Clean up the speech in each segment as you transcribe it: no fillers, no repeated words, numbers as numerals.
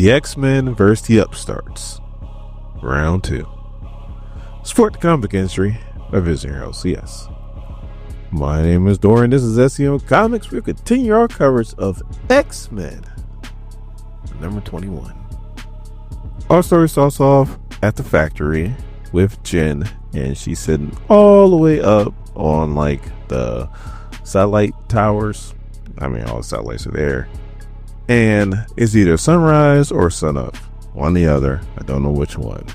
The X-Men vs. the Upstarts. Round 2. Support the comic industry by visiting our LCS. My name is Dorian. This is SEO Comics. We'll continue our coverage of X-Men number 21. Our story starts off at the factory with Jen, and she's sitting all the way up on like the satellite towers. I mean, all the satellites are there. And it's either sunrise or sunup. One or the other. I don't know which one.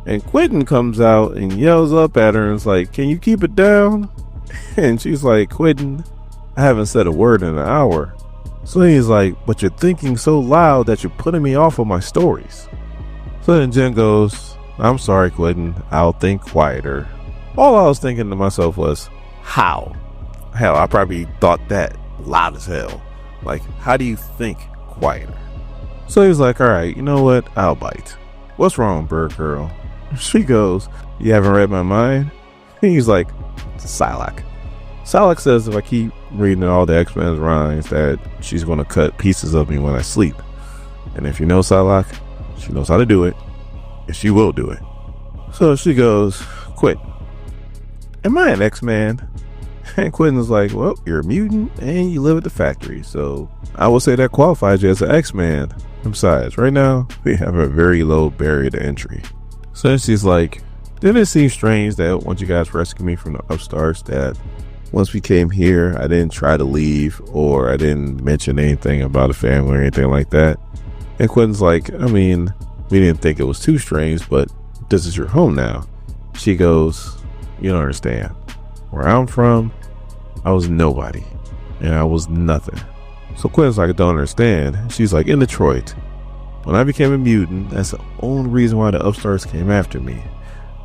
And Quentin comes out and yells up at her and is like, "Can you keep it down?" And she's like, "Quentin, I haven't said a word in an hour." So he's like, "But you're thinking so loud that you're putting me off of my stories." So then Jen goes, "I'm sorry, Quentin. I'll think quieter." All I was thinking to myself was, how? Hell, I probably thought that loud as hell. Like, how do you think quieter? So he was like, "All right, you know what? I'll bite. What's wrong, bird girl?" She goes, "You haven't read my mind?" He's like, "Psylocke." Psylocke says if I keep reading all the X-Men's rhymes that she's going to cut pieces of me when I sleep. And if you know Psylocke, she knows how to do it, and she will do it. So she goes, "Quit. Am I an X-Man?" And Quentin's like, "Well, you're a mutant and you live at the factory, so I will say that qualifies you as an X-Man. And besides, right now, we have a very low barrier to entry." So she's like, "Didn't it seem strange that once you guys rescued me from the Upstarts, that once we came here, I didn't try to leave or I didn't mention anything about a family or anything like that?" And Quentin's like, "I mean, we didn't think it was too strange, but this is your home now." She goes, "You don't understand. Where I'm from, I was nobody, and I was nothing." So Quentin's like, "I don't understand." She's like, "In Detroit, when I became a mutant, that's the only reason why the Upstarts came after me.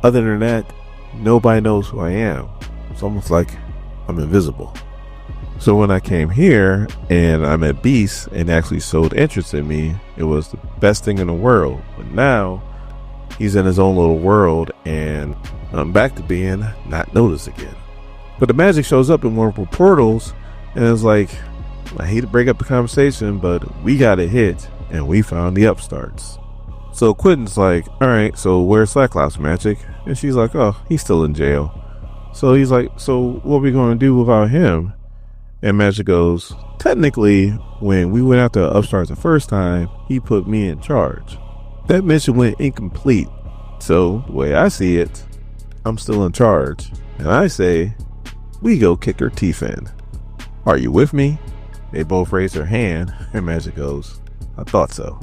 Other than that, nobody knows who I am. It's almost like I'm invisible. So when I came here and I met Beast and actually showed interest in me, it was the best thing in the world. But now he's in his own little world and I'm back to being not noticed again." But the magic shows up in multiple portals and it's like, I hate to break up the conversation, but we got a hit and we found the Upstarts. So Quentin's like, "All right, so where's Cyclops, Magic?" And she's like, "Oh, he's still in jail." So he's like, "So what are we going to do without him?" And Magic goes, "Technically, when we went after Upstarts the first time, he put me in charge. That mission went incomplete. So the way I see it, I'm still in charge. And I say, we go kick her teeth in. Are you with me?" They both raise their hand, and Magic goes, "I thought so."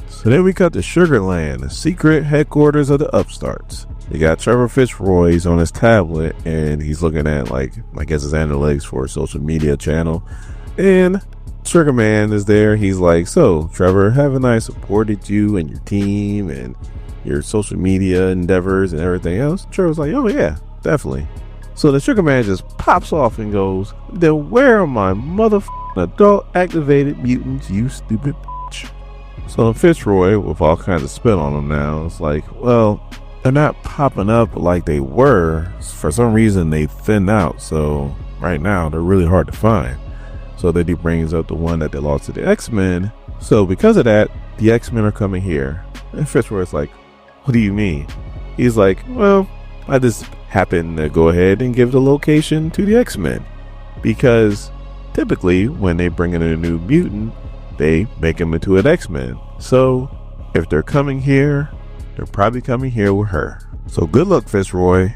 So then we cut to Sugarland, the secret headquarters of the Upstarts. They got Trevor Fitzroy's on his tablet, and he's looking at, like, I guess his analytics for a social media channel. And Sugar Man is there. He's like, "So, Trevor, haven't I supported you and your team and your social media endeavors and everything else?" Trevor's like, "Oh, yeah, definitely." So the Sugar Man just pops off and goes, "Then where are my motherfucking adult activated mutants, you stupid bitch?" So Fitzroy, with all kinds of spit on him now, is like, "Well, they're not popping up like they were. For some reason, they thinned out. So right now, they're really hard to find." So then he brings up the one that they lost to the X-Men. So because of that, the X-Men are coming here. And Fitzroy's like, "What do you mean?" He's like, "Well, I just happened to go ahead and give the location to the X-Men. Because typically, when they bring in a new mutant, they make him into an X-Men. So if they're coming here, they're probably coming here with her. So good luck, Fitzroy.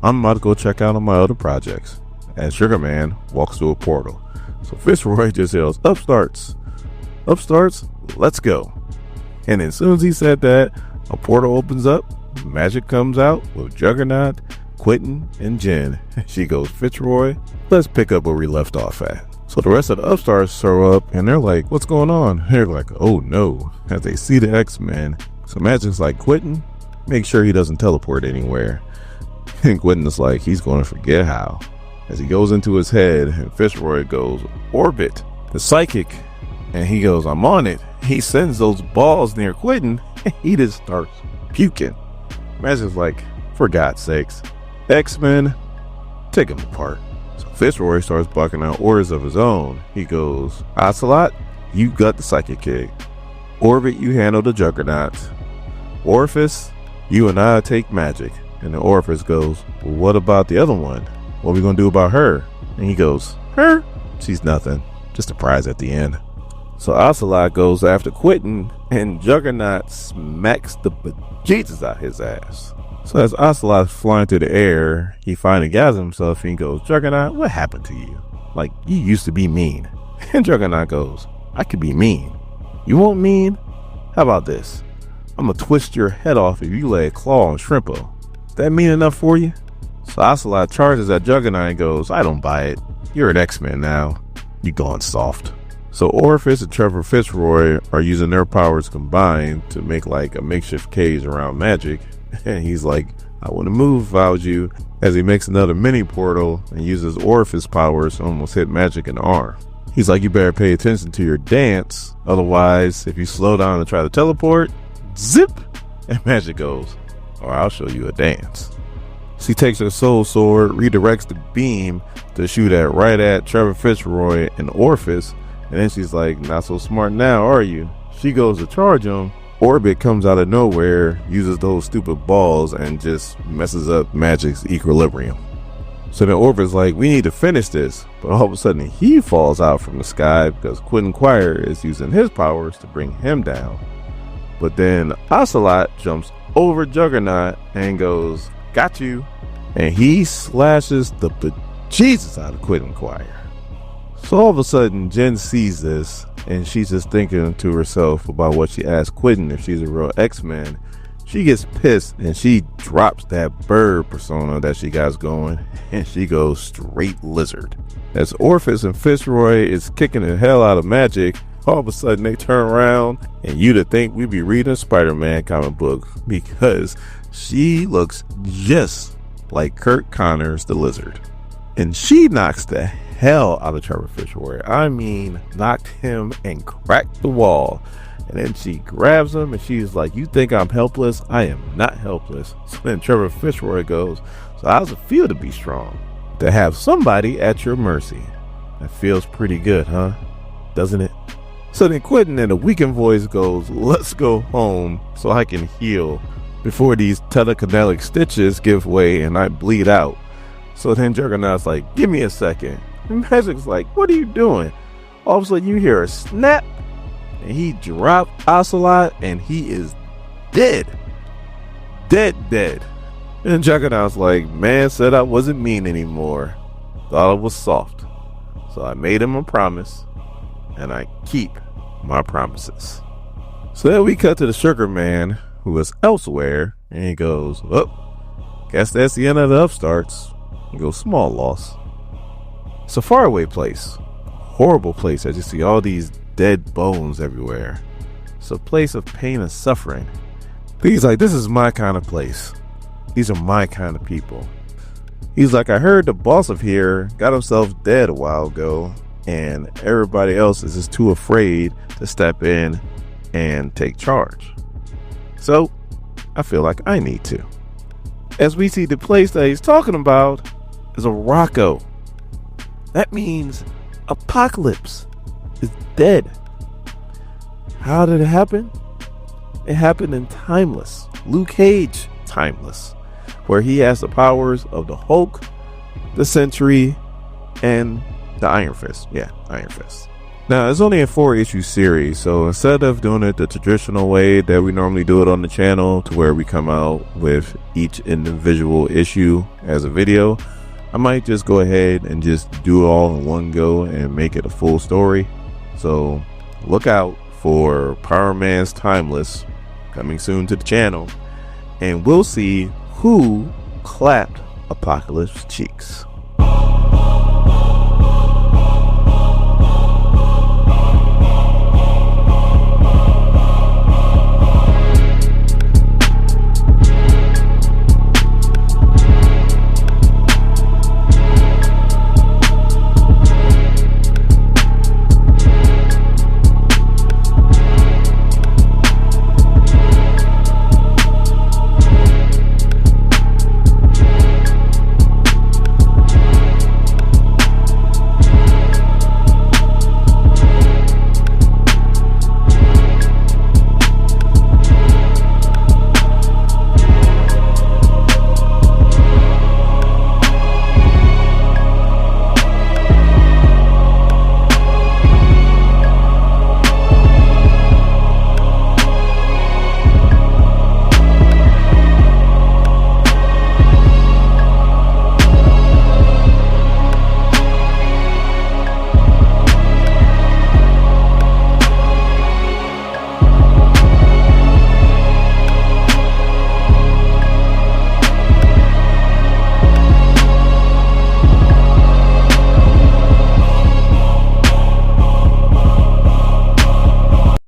I'm about to go check out on my other projects." As Sugar Man walks through a portal. So Fitzroy just yells, "Upstarts! Upstarts, let's go." And as soon as he said that, a portal opens up, Magic comes out with Juggernaut, Quentin, and Jen. She goes, "Fitzroy, let's pick up where we left off at." So the rest of the Upstarts show up and they're like, "What's going on?" They're like, "Oh no," as they see the X-Men. So Magic's like, "Quentin, make sure he doesn't teleport anywhere." And Quentin's like, he's going to forget how. As he goes into his head, and Fitzroy goes, "Orbit, the psychic." And he goes, "I'm on it." He sends those balls near Quentin. He just starts puking. Magic's like, "For God's sakes, X-Men, take him apart." So Fitzroy starts barking out orders of his own. He goes, "Ocelot, you got the psychic kid. Orbit, you handle the Juggernaut. Orifice, you and I take magic. And the Orifice goes, well, what about the other one? What are we going to do about her? And he goes, her? She's nothing. Just a prize at the end. So Ocelot goes after Quentin, and Juggernaut smacks the bejesus out his ass. So as Ocelot's flying through the air, he finally gathers himself and he goes, Juggernaut, what happened to you? Like, you used to be mean. And Juggernaut goes, I could be mean. You want mean? How about this? I'm going to twist your head off if you lay a claw on Shrimpo. Is that mean enough for you? So Ocelot charges at Juggernaut and goes, I don't buy it. You're an X-Men now. You going soft. So Orifice and Trevor Fitzroy are using their powers combined to make like a makeshift cage around magic. And he's like, I wouldn't move if I was you, as he makes another mini portal and uses Orifice powers to almost hit magic in the arm. He's like, you better pay attention to your dance. Otherwise, if you slow down and try to teleport, zip, and magic goes. Or I'll show you a dance. She takes her soul sword, redirects the beam to shoot right at Trevor Fitzroy and Orifice. And then she's like, not so smart now, are you? She goes to charge him. Orbit comes out of nowhere, uses those stupid balls, and just messes up Magic's equilibrium. So then Orbit's like, we need to finish this. But all of a sudden, he falls out from the sky because Quentin Quire is using his powers to bring him down. But then Ocelot jumps over Juggernaut and goes, got you. And he slashes the bejesus out of Quentin Quire. So all of a sudden, Jen sees this, and she's just thinking to herself about what she asked Quentin if she's a real X-Men. She gets pissed, and she drops that bird persona that she got going, and she goes straight lizard. As Orifice and Fitzroy is kicking the hell out of magic, all of a sudden they turn around, and you'd think we'd be reading a Spider-Man comic book, because she looks just like Kurt Connors the Lizard. And she knocks the hell out of Trevor Fitzroy. I mean, knocked him and cracked the wall. And then she grabs him and she's like, you think I'm helpless? I am not helpless. So then Trevor Fitzroy goes, so how does it feel to be strong? To have somebody at your mercy. That feels pretty good, huh? Doesn't it? So then Quentin in a weakened voice goes, let's go home so I can heal before these telekinetic stitches give way and I bleed out. So then Juggernaut's like, give me a second. And Magic's like, what are you doing? All of a sudden you hear a snap, and he dropped Ocelot, and he is dead. Dead. And Juggernaut's like, man said I wasn't mean anymore. Thought it was soft. So I made him a promise, and I keep my promises. So then we cut to the Sugar Man, who is elsewhere, and he goes, oh, guess that's the end of the Upstarts. He goes, small loss. It's a faraway place. Horrible place as you see all these dead bones everywhere. It's a place of pain and suffering. He's like, this is my kind of place. These are my kind of people. He's like, I heard the boss of here got himself dead a while ago, and everybody else is just too afraid to step in and take charge. So I feel like I need to. As we see the place that he's talking about is a Rocco. That means Apocalypse is dead. How did it happen? It happened in Timeless. Luke Cage Timeless, where he has the powers of the Hulk, the Sentry, and the Iron Fist. Yeah, Iron Fist. Now, it's only a 4-issue series, so instead of doing it the traditional way that we normally do it on the channel, to where we come out with each individual issue as a video, I might just go ahead and just do it all in one go and make it a full story. So look out for Power Man's Timeless coming soon to the channel, and we'll see who clapped Apocalypse's cheeks.